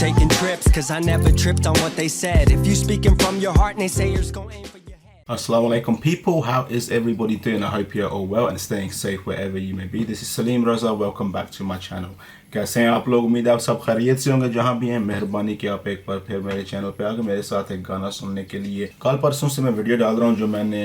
taking trips, cause I never tripped on what they said. If you speaking from your heart, naysayers gon' aim for your head. Assalamu alaikum people, how is everybody doing? I hope you're all well and staying safe wherever you may be. This is Salim Raza, welcome back to my channel. कैसे हैं आप लोग? उम्मीद है आप सब खैरियत से होंगे जहां भी हैं। मेहरबानी कि आप एक बार फिर मेरे चैनल पे आके मेरे साथ एक गाना सुनने के लिए। कल परसों से मैं वीडियो डाल रहा हूं जो मैंने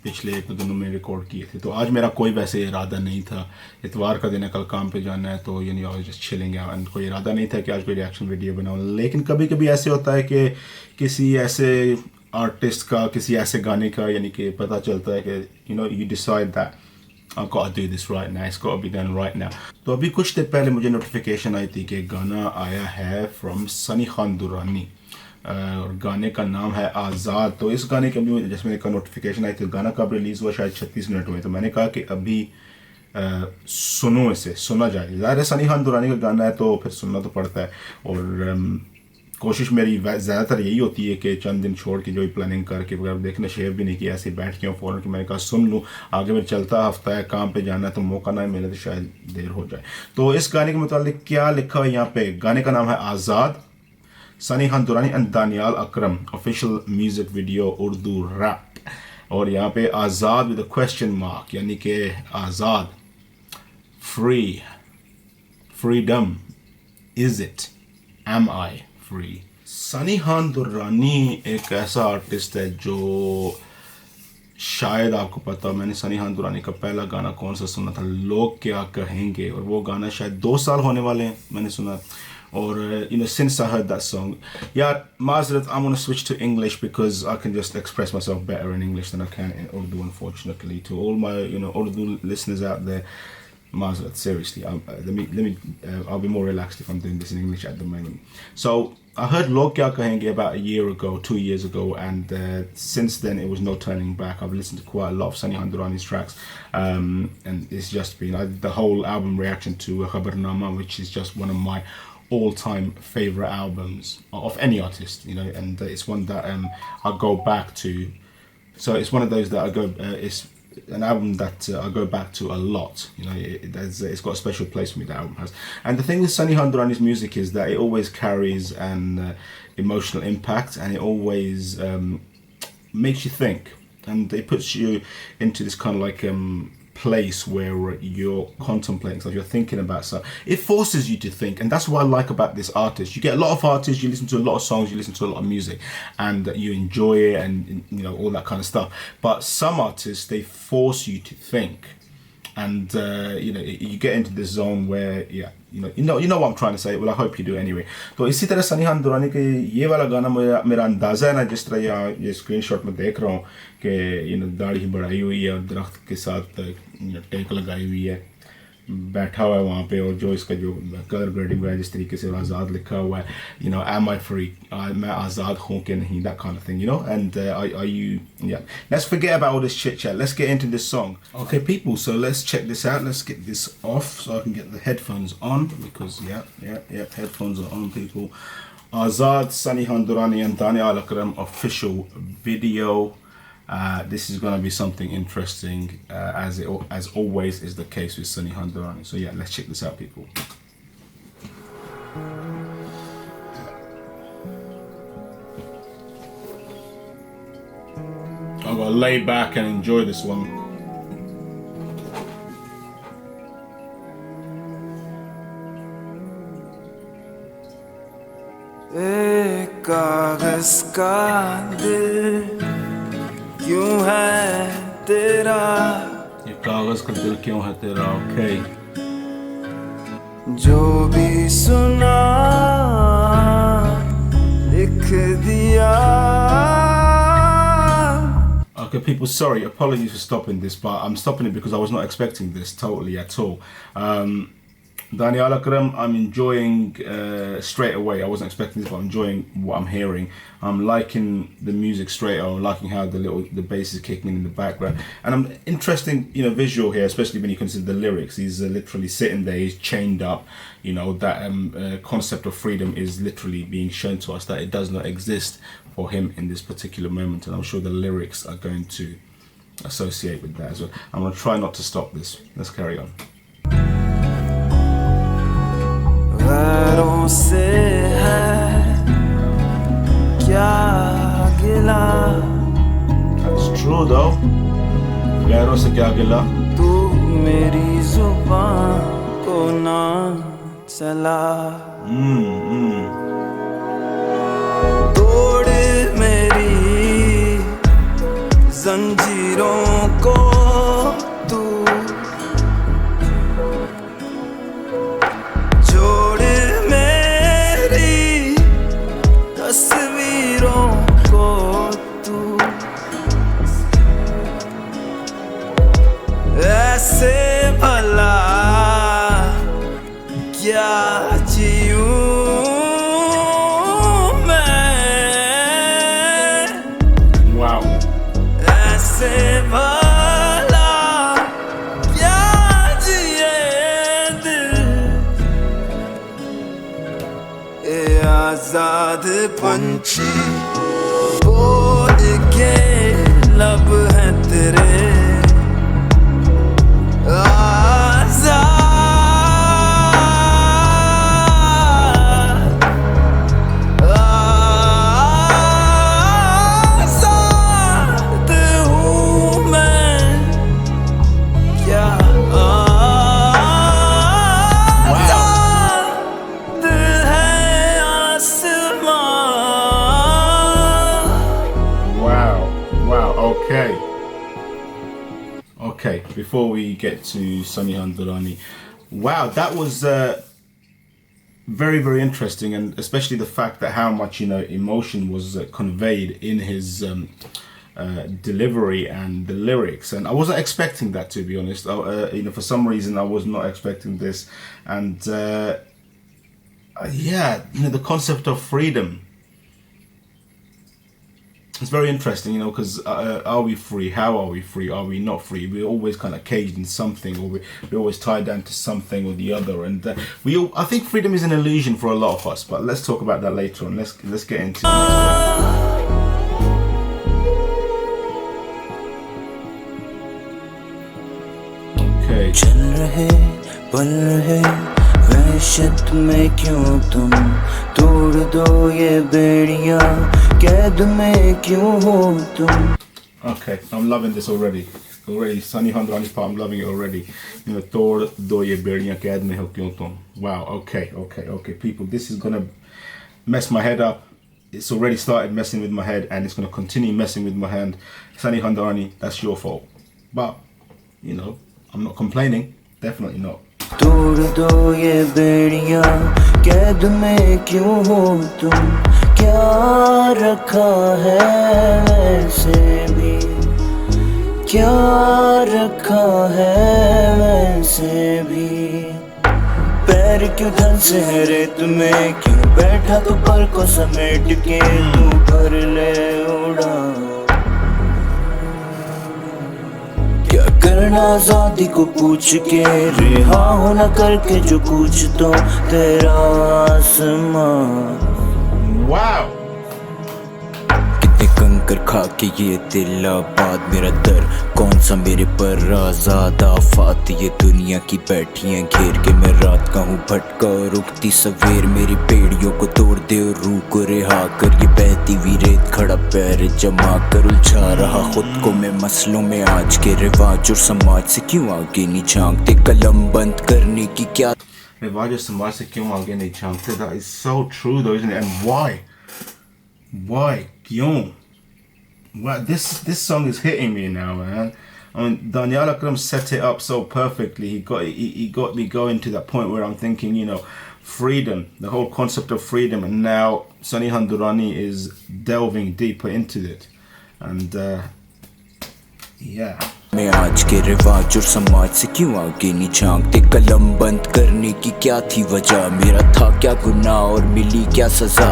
पिछले एक दिनों में रिकॉर्ड किए थे। तो आज मेरा कोई वैसे इरादा नहीं था, इतवार का दिन है, कल काम पे जाना है, तो यानी I was just chilling and कोई इरादा नहीं था कि आज कोई रिएक्शन वीडियो बनाऊं। लेकिन कभी कभी ऐसे होता है कि किसी ऐसे आर्टिस्ट का, किसी ऐसे गाने का यानी कि पता चलता है कि you decide that I've got to do this right now, it's got to be done right now. तो अभी कुछ देर पहले मुझे नोटिफिकेशन आई थी कि गाना आया है फ्रॉम सनी खान दुरानी और गाने का नाम है आज़ाद। तो इस गाने के अभी जैसे मेरे का नोटिफिकेशन आई थी, गाना कब रिलीज़ हुआ, शायद 36 मिनट हुए। तो मैंने कहा कि अभी सुनो, इसे सुना जाए। ज़ाहिर है सनी खान दुरानी का गाना है तो फिर सुनना तो पड़ता है। और कोशिश मेरी ज़्यादातर यही होती है कि चंद दिन छोड़ के जो ही प्लानिंग करके वगैरह देखना, शेयर भी नहीं किया, ऐसे बैठ के फ़ौरन कि मैंने कहा सुन लूँ, आगे फिर चलता हफ्ता है, काम पे जाना है तो मौका ना मिले तो शायद देर हो जाए। तो इस गाने के मुतालिक क्या लिखा है यहाँ पे, गाने का नाम है Azaad, Sunny Khan Durrani and Daniyal Akram, official music video Urdu rap. और यहाँ पे Azaad with a question mark, यानी कि Azaad, free, freedom, is it, am I free. Sunny Khan Durrani एक ऐसा आर्टिस्ट है जो शायद आपको पता हो, मैंने सनी खान दुर्रानी का पहला गाना कौन सा सुना था, लोग क्या कहेंगे, और वो गाना शायद 2 साल होने वाले हैं मैंने सुना। और since I heard that song, yeah, Mazrat, I'm gonna switch to English because I can just express myself better in English than I can in Urdu, unfortunately. To all my Urdu listeners out there, Mazrat, seriously, I'll be more relaxed if I'm doing this in English at the moment. So I heard Log Kya Kahenge about a year ago, 2 years ago, and since then it was no turning back. I've listened to quite a lot of Sani Khan Durrani's tracks, and it's just been the whole album reaction to Khabarnama, which is just one of my all-time favorite albums of any artist, and it's one that I go back to. So it's one of those that I go, it's an album that I go back to a lot. It's got a special place for me, that album has. And the thing with Sani Khan Durrani's music is that it always carries an emotional impact, and it always makes you think, and it puts you into this kind of like place where you're contemplating stuff, you're thinking about stuff. It forces you to think, and that's what I like about this artist. You get a lot of artists, you listen to a lot of songs, you listen to a lot of music, and you enjoy it, and all that kind of stuff. But some artists, they force you to think, and you get into this zone where you know what I'm trying to say. Well, I hope you do anyway. तो इसी तरह सनी खान दुरानी के ये वाला गाना मेरा अंदाज़ा है ना, जिस तरह यहाँ ये स्क्रीनशॉट में देख रहा हूँ कि दाढ़ी बढ़ाई हुई है और दरख्त के साथ टेक लगाई हुई है, बैठा हुआ है वहाँ पे, और जो इसका जो कलर ग्रेडिंग है, जिस तरीके से आज़ाद लिखा हुआ है, am I free, मैं आज़ाद हूँ कि नहीं, that kind of thing, and are you, let's forget about all this chit chat, let's get into this song. Okay people, so let's check this out, let's get this off so I can get the headphones on, because headphones are on people. Azaad, Sani Khan Durrani and Daniyal Akram official video. This is going to be something interesting, as always is the case with Sani Khan Durrani. So let's check this out people. I'm going to lay back and enjoy this one. एक कागज का दिल क्यों है तेरा, ये कागज का दिल क्यों है तेरा, okay. जो भी सुना लिख दिया. Okay people, sorry, apologies for stopping this, but I'm stopping it because I was not expecting this totally at all. Daniyal Akram, I'm enjoying straight away. I wasn't expecting this, but I'm enjoying what I'm hearing. I'm liking the music straight away. I'm liking how the bass is kicking in the background, and I'm interesting, visual here, especially when you consider the lyrics. He's literally sitting there, he's chained up. That concept of freedom is literally being shown to us, that it does not exist for him in this particular moment, and I'm sure the lyrics are going to associate with that as well. I'm going to try not to stop this. Let's carry on. true though. गैरों से क्या गिला? तू मेरी जुबान को ना चला, तोड़ मेरी जंजीरों को तू, जोड़ मेरी तस्वीरों को तू, ऐसे भला क्या जीऊं मैं, Wow. ऐसे भला क्या जिए दिल, ए आजाद पंछी बोल के लब है तेरे, Okay, before we get to Sanihan Durrani, wow, that was very, very interesting, and especially the fact that how much emotion was conveyed in his delivery and the lyrics, and I wasn't expecting that, to be honest. For some reason I was not expecting this, and yeah, the concept of freedom. It's very interesting, because are we free? How are we free? Are we not free? We're always kind of caged in something, or we're always tied down to something or the other. And I think freedom is an illusion for a lot of us. But let's talk about that later on. Let's get into it. Okay. चल रहे पल रहे वहशत में क्यों तुम, तोड़ दो ये बेड़ियां कैद में क्यों हो तुम. Okay, I'm loving this already. Sanihan Durrani's part, I'm loving it already. तोड़ दो ये बेड़ियां कैद में हो क्यों तुम. Wow, okay. People, this is gonna mess my head up. It's already started messing with my head, and it's gonna continue messing with my hand. Sanihan Durrani, that's your fault. But, I'm not complaining. Definitely not. तोड़ दो ये बेड़ियां कैद में क्यों हो तुम, क्या रखा है वैसे भी, क्या रखा है वैसे भी, पैर क्यों धन से है रेत में, क्यों बैठा तो पर को समेट के तू भर ले उड़ा. क्या करना आजादी को पूछ के, रिहा होना करके जो कुछ तो तेरा आसमां. Wow. कितने कंकर खा के ये दिल आबाद मेरा दर, कौन सा मेरे पर आजाद आफात, ये दुनिया की बैठी हैं घेर के, मैं रात का हूँ भटका और उगती सवेर, मेरी पेड़ियों को तोड़ दे और रूह को रिहा कर, ये बहती हुई रेत खड़ा पैर जमा कर, उलझा रहा खुद को मैं मसलों में आज के, रिवाज और समाज से क्यों आगे नहीं झांकते, कलम बंद करने की क्या. रिवाज और समाज से क्यों आगे नहीं झांकते. That is so true though, isn't it? And why? क्यों? Wow, this song is hitting me now, man. I mean, Daniyal Akram set it up so perfectly. He got me going to that point where I'm thinking, freedom, the whole concept of freedom, and now Sanihan Durrani is delving deeper into it, and yeah. मैं आज के रिवाज और समाज से क्यों आगे नहीं झांकते, कलम बंद करने की क्या थी वजह, मेरा था क्या गुनाह और मिली क्या सजा,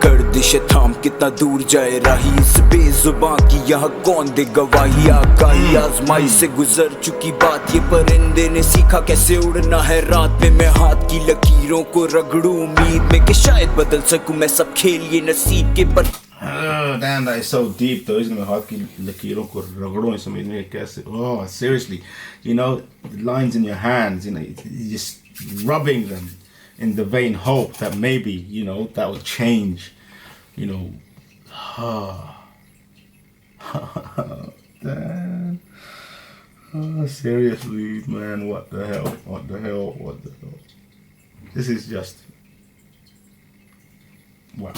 गर्दिश थाम कितना दूर जाए राही, इस बेजुबां की यहाँ कौन दे गवाही, आगाही आजमाई से गुजर चुकी बात, ये परिंदे ने सीखा कैसे उड़ना है रात में, मैं हाथ की लकीरों को रगड़ूं उम्मीद में कि शायद बदल सकूं मैं सब खेल ये नसीब के, पर Damn, that is so deep though, isn't it? हाथ की लकीरों को रगड़ो इस उम्मीद में कैसे. Oh, seriously, the lines in your hands, you're just rubbing them in the vain hope that maybe, that will change, Damn. Oh, seriously, man, what the hell? This is just... wow.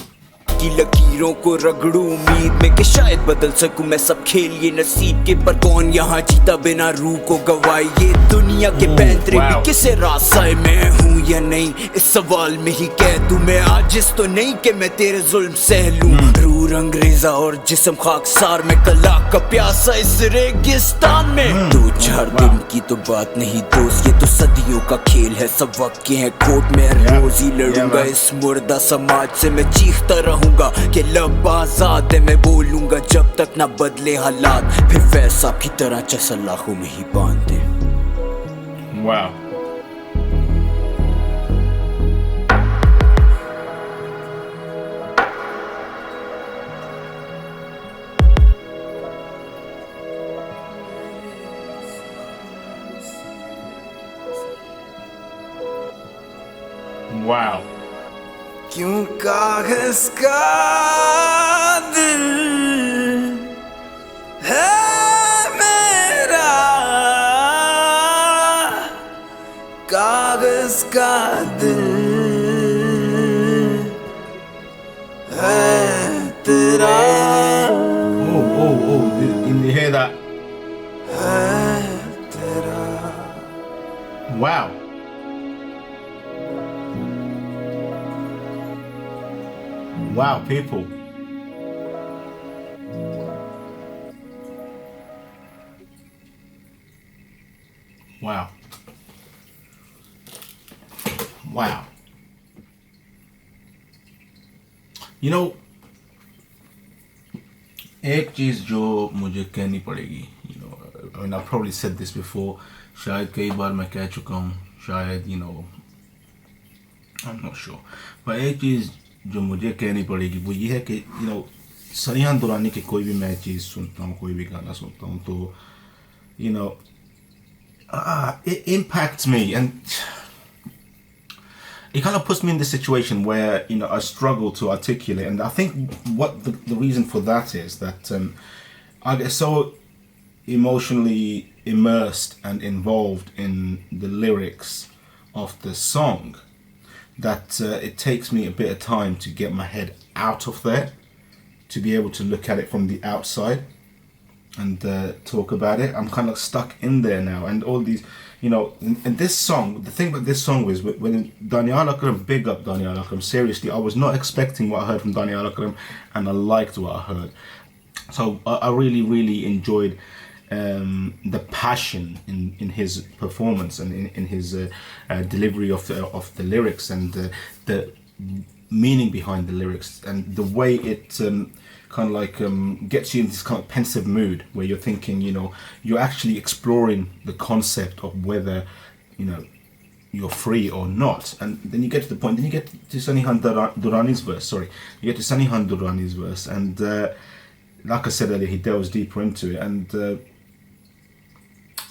की लकीरों को रगड़ू उम्मीद में कि शायद बदल सकूं मैं सब खेल ये नसीब के पर कौन यहाँ जीता बिना रूह को गवाए ये दुनिया के पैंतरे भी किसे रास्ते मैं हूँ या नहीं इस सवाल में ही कह दूं मैं आजिज़ तो नहीं कि मैं तेरे जुल्म सह लूं रूह रंगरेज़ा और जिस्म खाकसार में कला का प्यासा इस रेगिस्तान में 2-4 दिन की तो बात नहीं दोस्त ये तो सदियों का खेल है सब वक्त के हैं कोर्ट में रोज ही लड़ूंगा इस मुर्दा समाज से मैं चीखता रहूंगा कि लब आजाद है मैं बोलूंगा जब तक ना बदले हालात फिर वैसा की तरह चसलाखों में ही बांध दे Wow. Wow. क्यों कागज का दिल है मेरा कागज का दिल है तेरा Oh, you hear that? है तेरा Wow. Wow, people. Wow. Wow. You know, एक चीज जो मुझे कहनी पड़ेगी, you know, I mean, I've probably said this before, शायद कई बार मैं कह चुका हूँ, शायद, you know, I'm not sure, but एक चीज जो मुझे कहनी पड़ेगी वो ये है कि यू नो सरीहान दुरानी की कोई भी मैं चीज़ सुनता हूँ कोई भी गाना सुनता हूँ तो you know it impacts me and it kind of puts me in this situation where you know I struggle to articulate and I think what the reason for that is that I get so emotionally immersed and involved in the lyrics of the song that it takes me a bit of time to get my head out of there, to be able to look at it from the outside and talk about it. I'm kind of stuck in there now, and all these, you know, and this song, the thing about this song was when Daniyal Akram, big up Daniyal Akram, seriously, I was not expecting what I heard from Daniyal Akram, and I liked what I heard. So I really enjoyed the passion in his performance and in his delivery of the lyrics and the meaning behind the lyrics and the way it kind of like gets you in this kind of pensive mood where you're thinking, you know, you're actually exploring the concept of whether, you know, you're free or not. And then you get to the point, then you get to Sanihan Durrani's verse, you get to Sanihan Durrani's verse, and like I said earlier, he delves deeper into it. And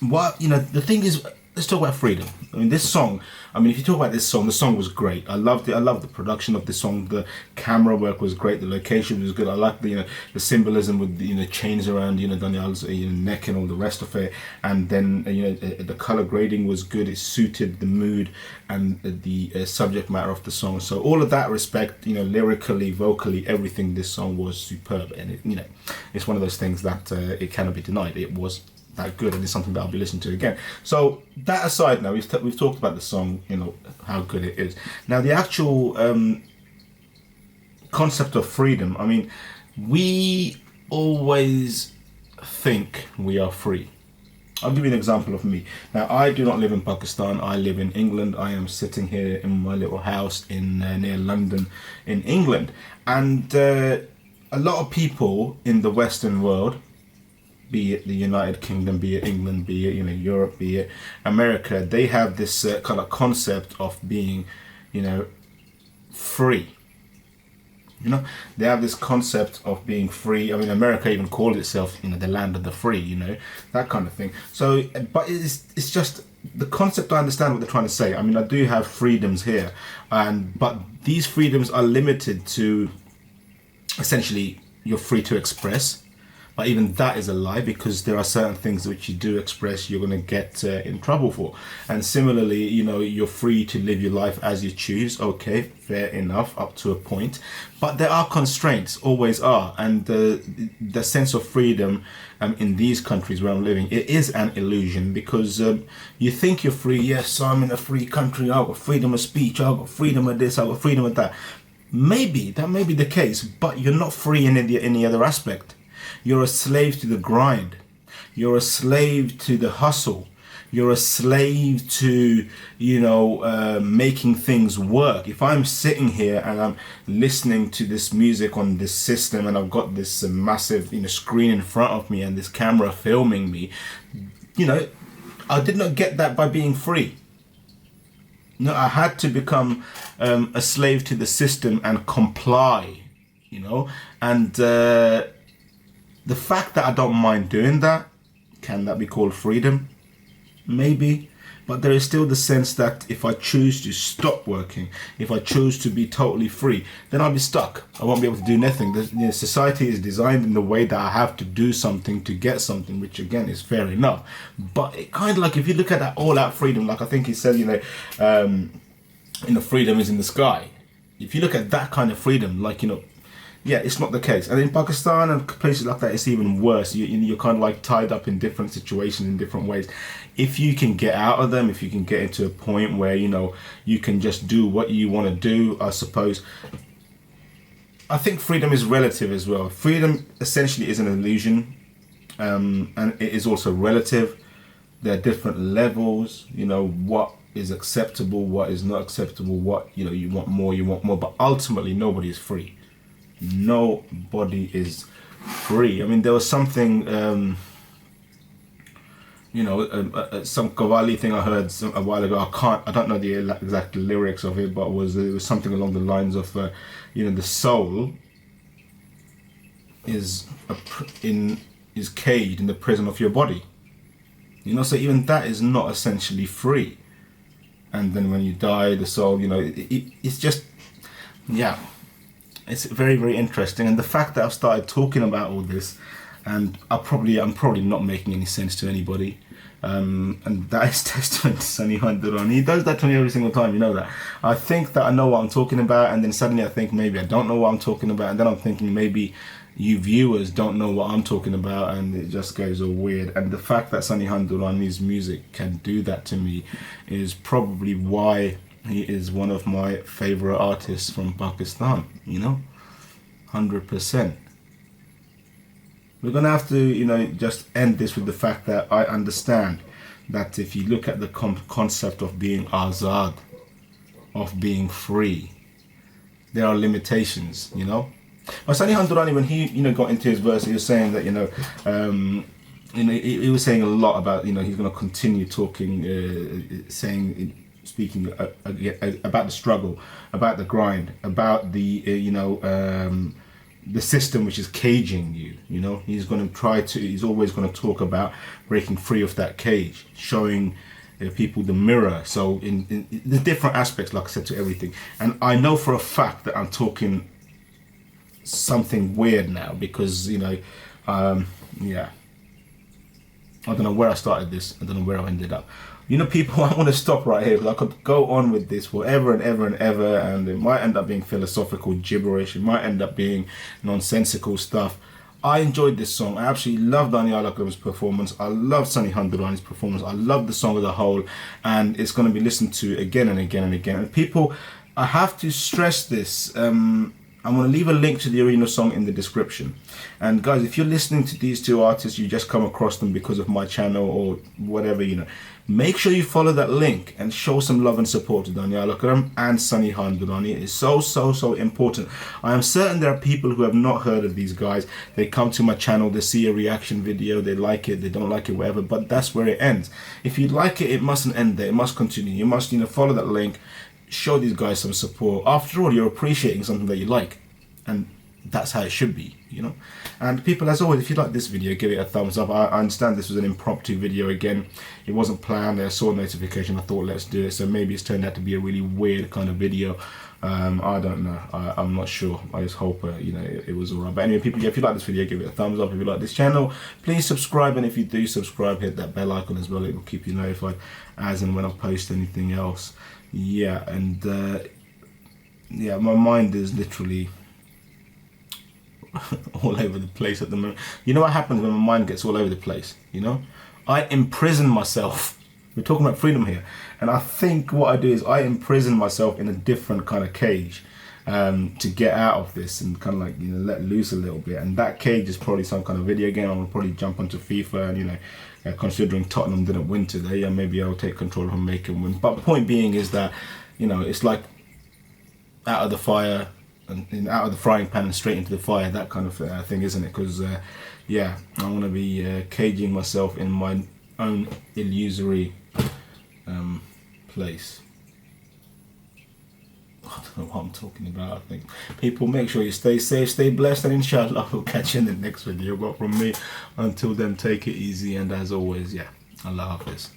what, you know, the thing is, let's talk about freedom. I mean, this song, I mean, if you talk about this song, the song was great. I loved it. I loved the production of the song. The camera work was great. The location was good. I liked the, you know, the symbolism with the, you know, chains around, you know, Daniyal's neck and all the rest of it. And then, you know, the color grading was good. It suited the mood and the subject matter of the song. So all of that respect, you know, lyrically, vocally, everything, this song was superb. And it, you know, it's one of those things that it cannot be denied. It was that good, and it's something that I'll be listening to again. So that aside, now we've talked about the song, you know, how good it is. Now the actual concept of freedom, I mean, we always think we are free. I'll give you an example of me. Now, I do not live in Pakistan. I live in England. I am sitting here in my little house in near London in England, and a lot of people in the Western world, be it the United Kingdom, be it England, be it, you know, Europe, be it America, they have this kind of concept of being, you know, free. You know, they have this concept of being free. I mean, America even called itself, you know, the land of the free, you know, that kind of thing. So, but it's just the concept. I understand what they're trying to say. I mean, I do have freedoms here, but these freedoms are limited to essentially you're free to express, But even that is a lie, because there are certain things which you do express you're going to get in trouble for. And similarly, you're free to live your life as you choose. Okay, fair enough, up to a point. But there are constraints, always are. And the sense of freedom in these countries where I'm living, it is an illusion, because you think you're free. Yes, I'm in a free country. I've got freedom of speech. I've got freedom of this. I've got freedom of that. Maybe that may be the case, but you're not free in any other aspect. You're a slave to the grind. You're a slave to the hustle. You're a slave to, making things work. If I'm sitting here and I'm listening to this music on this system, and I've got this massive, screen in front of me and this camera filming me, I did not get that by being free. No, I had to become a slave to the system and comply, and the fact that I don't mind doing that, can that be called freedom? Maybe. But there is still the sense that if I choose to stop working, if I choose to be totally free, then I'll be stuck. I won't be able to do nothing. Society is designed in the way that I have to do something to get something, which again is fair enough. But it kind of like, if you look at that all-out freedom, like I think he said, freedom is in the sky. If you look at that kind of freedom, yeah, it's not the case. And in Pakistan and places like that, it's even worse. You're kind of like tied up in different situations in different ways. If you can get out of them, if you can get into a point where, you can just do what you want to do, I suppose. I think freedom is relative as well. Freedom essentially is an illusion, and it is also relative. There are different levels, what is acceptable, what is not acceptable, what, you want more, but ultimately nobody is free. Nobody is free. I mean, there was something, some Qawwali thing I heard a while ago. I don't know the exact lyrics of it, but it was something along the lines of, the soul is caged in the prison of your body. So even that is not essentially free. And then when you die, the soul, it's just, yeah. It's very, very interesting. And the fact that I've started talking about all this, and I'm probably not making any sense to anybody, and that is testament to Sanihan Durrani. He does that to me every single time, that. I think that I know what I'm talking about, and then suddenly I think maybe I don't know what I'm talking about, and then I'm thinking maybe you viewers don't know what I'm talking about, and it just goes all weird. And the fact that Sanihan Durrani's music can do that to me is probably why he is one of my favorite artists from Pakistan, 100%. We're going to have to, just end this with the fact that I understand that if you look at the concept of being Azaad, of being free, there are limitations, But Sanihan Durrani, when he, got into his verse, he was saying that, he was saying a lot about, he's going to continue talking, speaking about the struggle, about the grind, about the system which is caging you. He's going to he's always going to talk about breaking free of that cage, showing people the mirror. So in the different aspects, like I said, to everything. And I know for a fact that I'm talking something weird now, because yeah, I don't know where I started this, I don't know where I ended up. People, I want to stop right here, because I could go on with this forever and ever and ever, and it might end up being philosophical gibberish, it might end up being nonsensical stuff. I enjoyed this song. I absolutely love Daniyal Akram's performance. I love Sanihan Durrani's performance. I love the song as a whole, and it's going to be listened to again and again and again. And people, I have to stress this. I'm going to leave a link to the original song in the description. And guys, if you're listening to these two artists, you just come across them because of my channel or whatever, make sure you follow that link and show some love and support to Daniyal Akram and Sanihan Durrani. It is so, so, so important. I am certain there are people who have not heard of these guys. They come to my channel, they see a reaction video, they like it, they don't like it, whatever, but that's where it ends. If you like it, it mustn't end there. It must continue. You must, follow that link. Show these guys some support. After all, you're appreciating something that you like, and that's how it should be, you know. And people, as always, if you like this video, give it a thumbs up. I understand this was an impromptu video again. It wasn't planned. I saw a notification. I thought, let's do it. So maybe it's turned out to be a really weird kind of video. I don't know. I'm not sure. I just hope it was alright. But anyway, people, yeah, if you like this video, give it a thumbs up. If you like this channel, please subscribe. And if you do subscribe, hit that bell icon as well. It will keep you notified as and when I post anything else. Yeah, and yeah, my mind is literally all over the place at the moment. You know what happens when my mind gets all over the place? You know, I imprison myself. We're talking about freedom here, and I think what I do is I imprison myself in a different kind of cage to get out of this and kind of like, you know, let loose a little bit. And that cage is probably some kind of video game. I'm gonna probably jump onto FIFA, and you know, considering Tottenham didn't win today, yeah, maybe I'll take control and make them win. But the point being is that, you know, it's like out of the fire and out of the frying pan and straight into the fire, that kind of thing, isn't it? Because yeah, I want to be caging myself in my own illusory place. I don't know what I'm talking about. I think people, make sure you stay safe, stay blessed, and inshallah we'll catch you in the next video. But from me, until then, take it easy, and as always, yeah, Allah Hafiz.